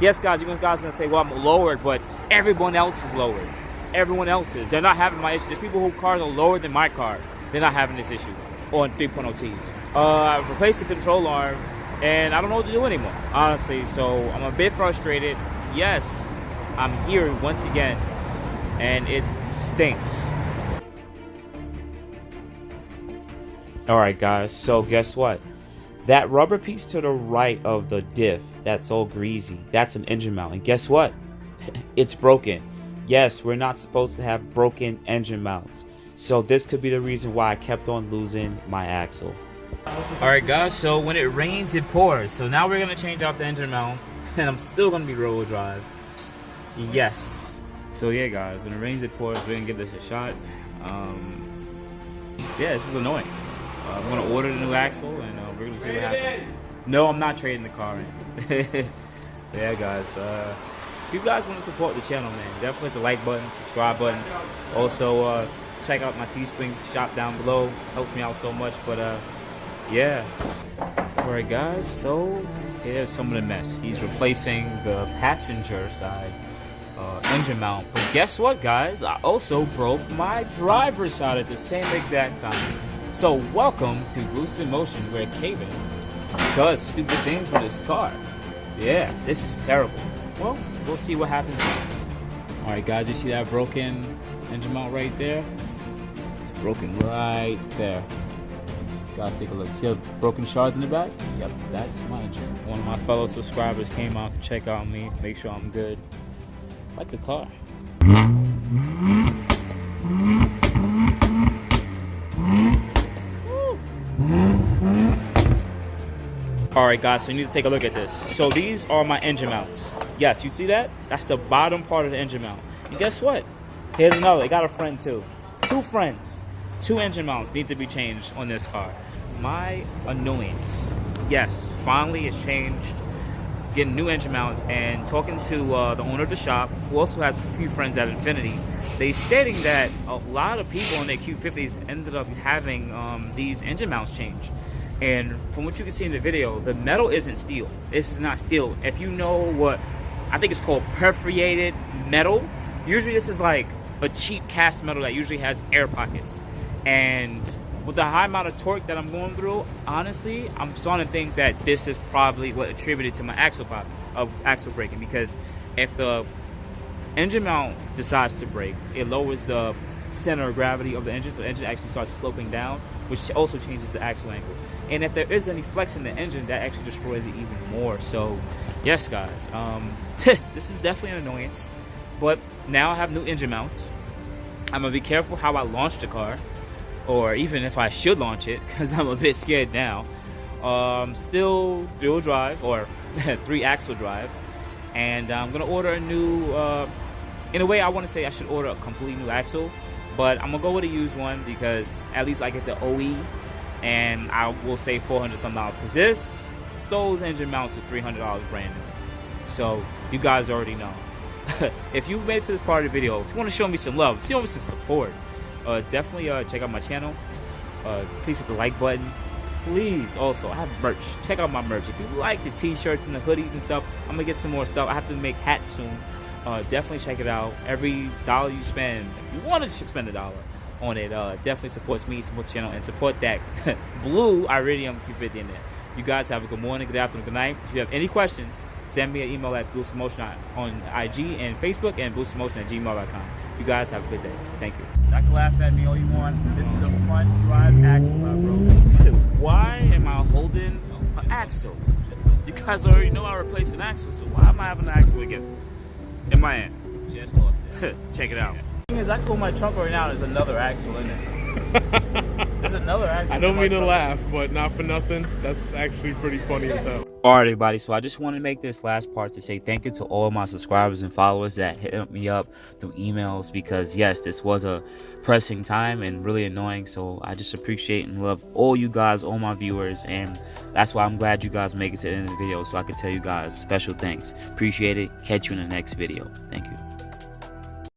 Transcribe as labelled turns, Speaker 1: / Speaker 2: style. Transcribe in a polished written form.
Speaker 1: Yes, guys, you guys are gonna say, well, I'm lowered, but everyone else is lowered. Everyone else is. They're not having my issue. There's people who cars are lower than my car. They're not having this issue on 3.0 Ts. I've replaced the control arm, and I don't know what to do anymore, honestly. So I'm a bit frustrated. Yes, I'm here once again, and it stinks. All right, guys, so guess what? That rubber piece to the right of the diff, that's all greasy, that's an engine mount. And guess what? It's broken. Yes, we're not supposed to have broken engine mounts. So this could be the reason why I kept on losing my axle. All right, guys, so when it rains, it pours. So now we're gonna change out the engine mount, and I'm still gonna be rear-wheel drive. Yes. So yeah, guys, when it rains, it pours. We're gonna give this a shot. Yeah, this is annoying. I'm gonna order the new axle, and we're gonna see what happens. No, I'm not trading the car in. Yeah, guys. If you guys want to support the channel, man, definitely hit the like button, subscribe button. Also, check out my Teespring shop down below. Helps me out so much. But yeah. All right, guys. So here's some of the mess. He's replacing the passenger side engine mount. But guess what, guys? I also broke my driver's side at the same exact time. So welcome to Boosted Motion, where Kevin does stupid things with his car. Yeah, this is terrible. Well, we'll see what happens next. All right, guys, you see that broken engine mount right there? It's broken right there. Guys, take a look. See the broken shards in the back? Yep, that's my engine. One of my fellow subscribers came out to check out me, make sure I'm good. I like the car. Alright, guys, so you need to take a look at this. So these are my engine mounts. Yes, you see that? That's the bottom part of the engine mount. And guess what? Here's another. I got a friend too. Two friends. Two engine mounts need to be changed on this car. My annoyance. Yes, finally it's changed. Getting new engine mounts, and talking to the owner of the shop, who also has a few friends at Infiniti. They stating that a lot of people in their Q50s ended up having these engine mounts changed. And from what you can see in the video, the metal isn't steel. This is not steel. If you know what I think it's called perforated metal, usually this is like a cheap cast metal that usually has air pockets. And with the high amount of torque that I'm going through, honestly, I'm starting to think that this is probably what attributed to my axle pop of axle braking. Because if the engine mount decides to break, it lowers the center of gravity of the engine, so the engine actually starts sloping down, which also changes the axle angle. And if there is any flex in the engine, that actually destroys it even more. So yes, guys, this is definitely an annoyance, but now I have new engine mounts. I'm gonna be careful how I launch the car, or even if I should launch it, because I'm a bit scared now. Still dual drive, or 3-axle drive, and I'm gonna order a new in a way I want to say I should order a completely new axle, but I'm gonna go with a used one, because at least I get the OE, and I will save $400 some, because those engine mounts are $300 brand new. So you guys already know. If you made it to this part of the video, if you want to show me some love, show me some support, definitely check out my channel. Please hit the like button. Please, also, I have merch. Check out my merch. If you like the t-shirts and the hoodies and stuff, I'm gonna get some more stuff. I have to make hats soon. Definitely check it out. Every dollar you spend, if you want to spend $1 on it, definitely supports me, supports the channel, and support that blue Iridium Q50 in there. You guys have a good morning, good afternoon, good night. If you have any questions, send me an email at boostedmotion on IG and Facebook, and boostedmotion@gmail.com. You guys have a good day. Thank you. I can laugh at me all you want. This is the front drive axle I broke. Why am I holding an axle? You guys already know I replaced an axle, so why am I having an axle again? In my hand. Just lost it. Check it out. The thing is, I pull my trunk right now, there's another axle in it. There's another axle.
Speaker 2: I don't mean to laugh, but not for nothing. That's actually pretty funny as hell.
Speaker 1: Alright, everybody, so I just want to make this last part to say thank you to all my subscribers and followers that hit me up through emails, because yes, this was a pressing time and really annoying. So I just appreciate and love all you guys, all my viewers, and that's why I'm glad you guys make it to the end of the video, so I can tell you guys special thanks. Appreciate it. Catch you in the next video. Thank you.